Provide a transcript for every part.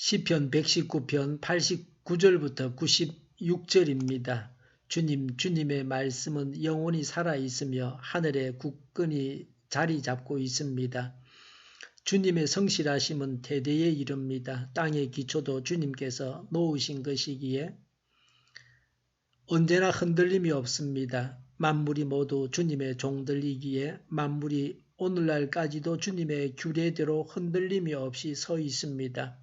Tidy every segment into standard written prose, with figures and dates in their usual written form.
시편 119편 89절부터 96절입니다. 주님의 말씀은 영원히 살아있으며 하늘에 굳건히 자리 잡고 있습니다. 주님의 성실하심은 대대에 이릅니다. 땅의 기초도 주님께서 놓으신 것이기에 언제나 흔들림이 없습니다. 만물이 모두 주님의 종들이기에 만물이 오늘날까지도 주님의 규례대로 흔들림이 없이 서 있습니다.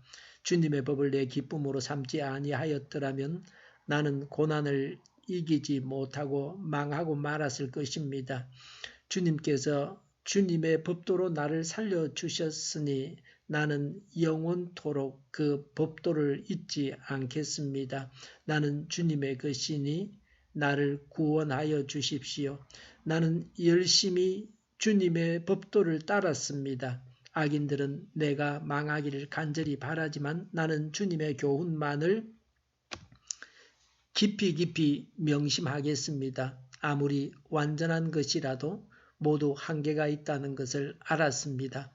주님의 법을 내 기쁨으로 삼지 아니하였더라면 나는 고난을 이기지 못하고 망하고 말았을 것입니다. 주님께서 주님의 법도로 나를 살려주셨으니 나는 영원토록 그 법도를 잊지 않겠습니다. 나는 주님의 것이니 나를 구원하여 주십시오. 나는 열심히 주님의 법도를 따랐습니다. 악인들은 내가 망하기를 간절히 바라지만 나는 주님의 교훈만을 깊이 명심하겠습니다. 아무리 완전한 것이라도 모두 한계가 있다는 것을 알았습니다.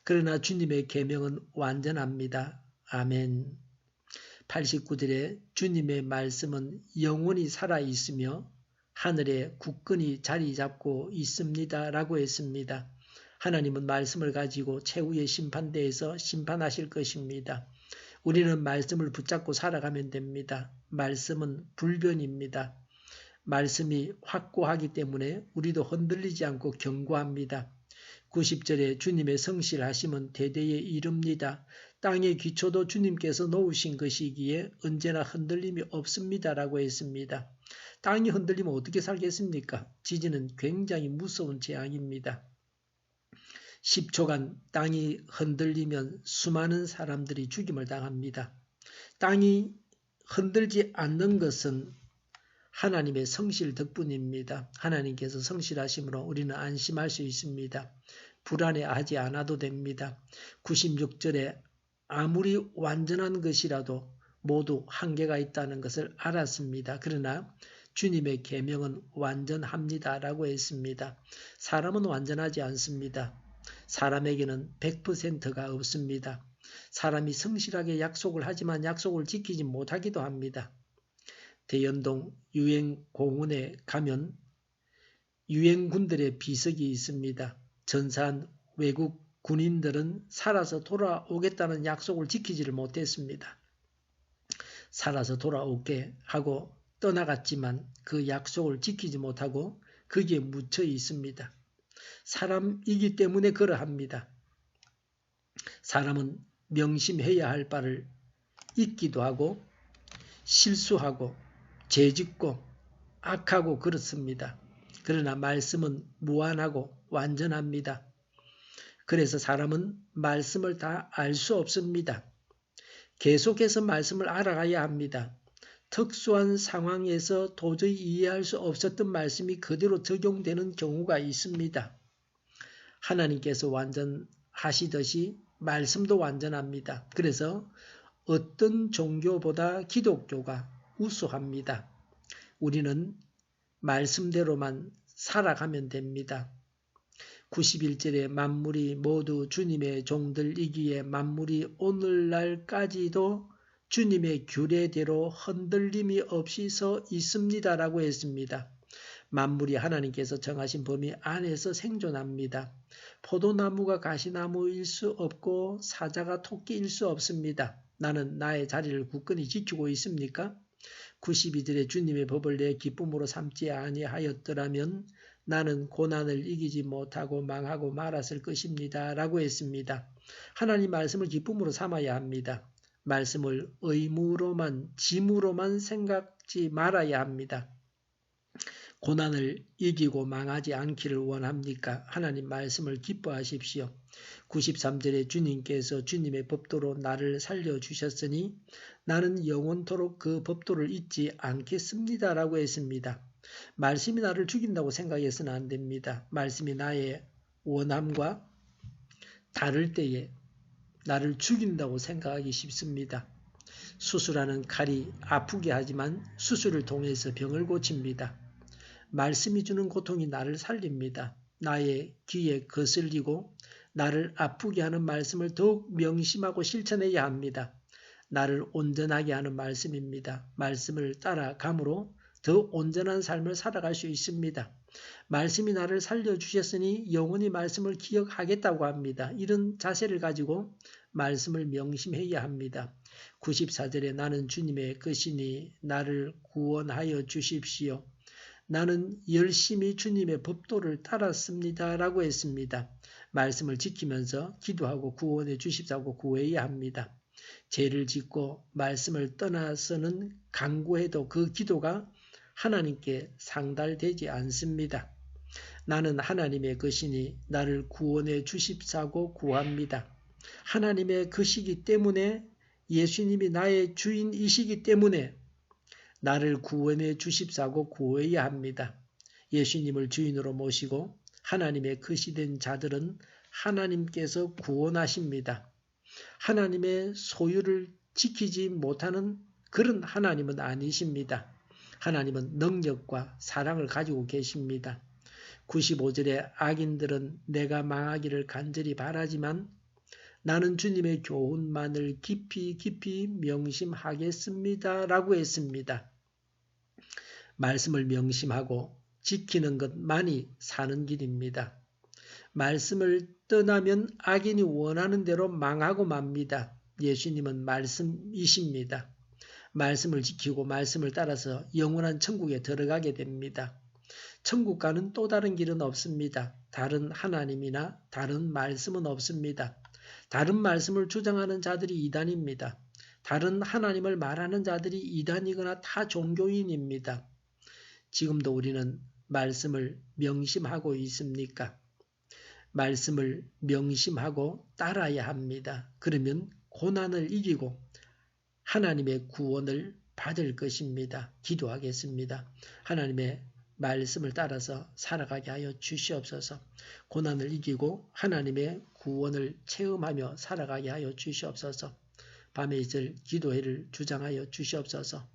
그러나 주님의 계명은 완전합니다. 아멘. 89절에 주님의 말씀은 영원히 살아있으며 하늘에 굳건히 자리 잡고 있습니다. 라고 했습니다. 하나님은 말씀을 가지고 최후의 심판대에서 심판하실 것입니다. 우리는 말씀을 붙잡고 살아가면 됩니다. 말씀은 불변입니다. 말씀이 확고하기 때문에 우리도 흔들리지 않고 견고합니다. 90절에 주님의 성실하심은 대대에 이릅니다. 땅의 기초도 주님께서 놓으신 것이기에 언제나 흔들림이 없습니다. 라고 했습니다. 땅이 흔들리면 어떻게 살겠습니까? 지진은 굉장히 무서운 재앙입니다. 10초간 땅이 흔들리면 수많은 사람들이 죽임을 당합니다. 땅이 흔들지 않는 것은 하나님의 성실 덕분입니다. 하나님께서 성실하심으로 우리는 안심할 수 있습니다. 불안해하지 않아도 됩니다. 96절에 아무리 완전한 것이라도 모두 한계가 있다는 것을 알았습니다. 그러나 주님의 계명은 완전합니다. 라고 했습니다. 사람은 완전하지 않습니다. 사람에게는 100%가 없습니다. 사람이 성실하게 약속을 하지만 약속을 지키지 못하기도 합니다. 대연동 유엔공원에 가면 유엔군들의 비석이 있습니다. 전사한 외국 군인들은 살아서 돌아오겠다는 약속을 지키지를 못했습니다. 살아서 돌아오게 하고 떠나갔지만 그 약속을 지키지 못하고 거기에 묻혀 있습니다. 사람이기 때문에 그러합니다. 사람은 명심해야 할 바를 잊기도 하고 실수하고 죄짓고 악하고 그렇습니다. 그러나 말씀은 무한하고 완전합니다. 그래서 사람은 말씀을 다 알 수 없습니다. 계속해서 말씀을 알아가야 합니다. 특수한 상황에서 도저히 이해할 수 없었던 말씀이 그대로 적용되는 경우가 있습니다. 하나님께서 완전하시듯이 말씀도 완전합니다. 그래서 어떤 종교보다 기독교가 우수합니다. 우리는 말씀대로만 살아가면 됩니다. 91절에 만물이 모두 주님의 종들이기에 만물이 오늘날까지도 주님의 규례대로 흔들림이 없이 서 있습니다. 라고 했습니다. 만물이 하나님께서 정하신 범위 안에서 생존합니다. 포도나무가 가시나무일 수 없고 사자가 토끼일 수 없습니다. 나는 나의 자리를 굳건히 지키고 있습니까? 92절에 주님의 법을 내 기쁨으로 삼지 아니하였더라면 나는 고난을 이기지 못하고 망하고 말았을 것입니다. 라고 했습니다. 하나님 말씀을 기쁨으로 삼아야 합니다. 말씀을 의무로만 짐으로만 생각지 말아야 합니다. 고난을 이기고 망하지 않기를 원합니까? 하나님 말씀을 기뻐하십시오. 93절에 주님께서 주님의 법도로 나를 살려주셨으니 나는 영원토록 그 법도를 잊지 않겠습니다. 라고 했습니다. 말씀이 나를 죽인다고 생각해서는 안 됩니다. 말씀이 나의 원함과 다를 때에 나를 죽인다고 생각하기 쉽습니다. 수술하는 칼이 아프게 하지만 수술을 통해서 병을 고칩니다. 말씀이 주는 고통이 나를 살립니다. 나의 귀에 거슬리고 나를 아프게 하는 말씀을 더욱 명심하고 실천해야 합니다. 나를 온전하게 하는 말씀입니다. 말씀을 따라감으로 더 온전한 삶을 살아갈 수 있습니다. 말씀이 나를 살려주셨으니 영원히 말씀을 기억하겠다고 합니다. 이런 자세를 가지고 말씀을 명심해야 합니다. 94절에 나는 주님의 것이니 나를 구원하여 주십시오. 나는 열심히 주님의 법도를 따랐습니다. 라고 했습니다. 말씀을 지키면서 기도하고 구원해 주십사고 구해야 합니다. 죄를 짓고 말씀을 떠나서는 간구해도 그 기도가 하나님께 상달되지 않습니다. 나는 하나님의 것이니 나를 구원해 주십사고 구합니다. 하나님의 것이기 때문에 예수님이 나의 주인이시기 때문에 나를 구원해 주십사고 구해야 합니다. 예수님을 주인으로 모시고 하나님의 것이 된 자들은 하나님께서 구원하십니다. 하나님의 소유를 지키지 못하는 그런 하나님은 아니십니다. 하나님은 능력과 사랑을 가지고 계십니다. 95절에 악인들은 내가 망하기를 간절히 바라지만 나는 주님의 교훈만을 깊이 명심하겠습니다. 라고 했습니다. 말씀을 명심하고 지키는 것만이 사는 길입니다. 말씀을 떠나면 악인이 원하는 대로 망하고 맙니다. 예수님은 말씀이십니다. 말씀을 지키고 말씀을 따라서 영원한 천국에 들어가게 됩니다. 천국 가는 또 다른 길은 없습니다. 다른 하나님이나 다른 말씀은 없습니다. 다른 말씀을 주장하는 자들이 이단입니다. 다른 하나님을 말하는 자들이 이단이거나 타 종교인입니다. 지금도 우리는 말씀을 명심하고 있습니까? 말씀을 명심하고 따라야 합니다. 그러면 고난을 이기고 하나님의 구원을 받을 것입니다. 기도하겠습니다. 하나님의 말씀을 따라서 살아가게 하여 주시옵소서. 고난을 이기고 하나님의 구원을 체험하며 살아가게 하여 주시옵소서. 밤에 있을 기도회를 주장하여 주시옵소서.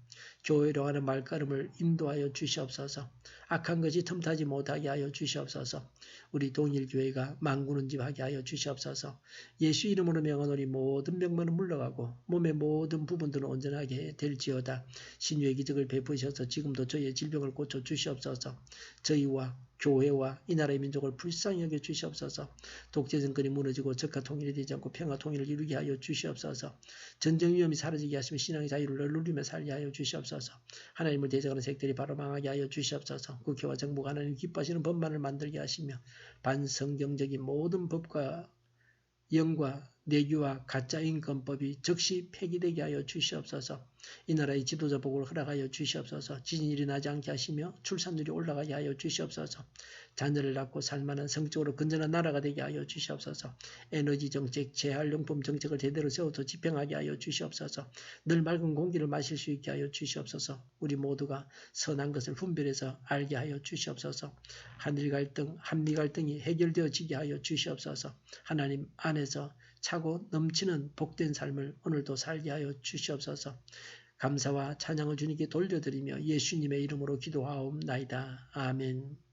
교회로 하는 말걸음을 인도하여 주시옵소서. 악한 것이 틈타지 못하게 하여 주시옵소서. 우리 동일교회가 만구는 집 하게 하여 주시옵소서. 예수 이름으로 명하노니 모든 병만은 물러가고 몸의 모든 부분들은 온전하게 될지어다. 신유의 기적을 베푸셔서 지금도 저희의 질병을 고쳐 주시옵소서. 저희와 교회와 이 나라의 민족을 불쌍히 여겨 주시옵소서. 독재 정권이 무너지고 적과 통일이 되지 않고 평화 통일을 이루게 하여 주시옵소서. 전쟁 위험이 사라지게 하시며 신앙의 자유를 누리며 살게 하여 주시옵소서. 하나님을 대적하는 색들이 바로 망하게 하여 주시옵소서. 국회와 정부가 하나님 기뻐하시는 법만을 만들게 하시며 반성경적인 모든 법과 영과 내규와 가짜 인권법이 즉시 폐기되게 하여 주시옵소서. 이 나라의 지도자 복을 허락하여 주시옵소서. 지진이 일어나지 않게 하시며 출산율이 올라가게 하여 주시옵소서. 자녀를 낳고 살만한 성적으로 건전한 나라가 되게 하여 주시옵소서. 에너지 정책, 재활용품 정책을 제대로 세워서 집행하게 하여 주시옵소서. 늘 맑은 공기를 마실 수 있게 하여 주시옵소서. 우리 모두가 선한 것을 분별해서 알게 하여 주시옵소서. 한일 갈등, 한미 갈등이 해결되어지게 하여 주시옵소서. 하나님 안에서 차고 넘치는 복된 삶을 오늘도 살게 하여 주시옵소서. 감사와 찬양을 주님께 돌려드리며 예수님의 이름으로 기도하옵나이다. 아멘.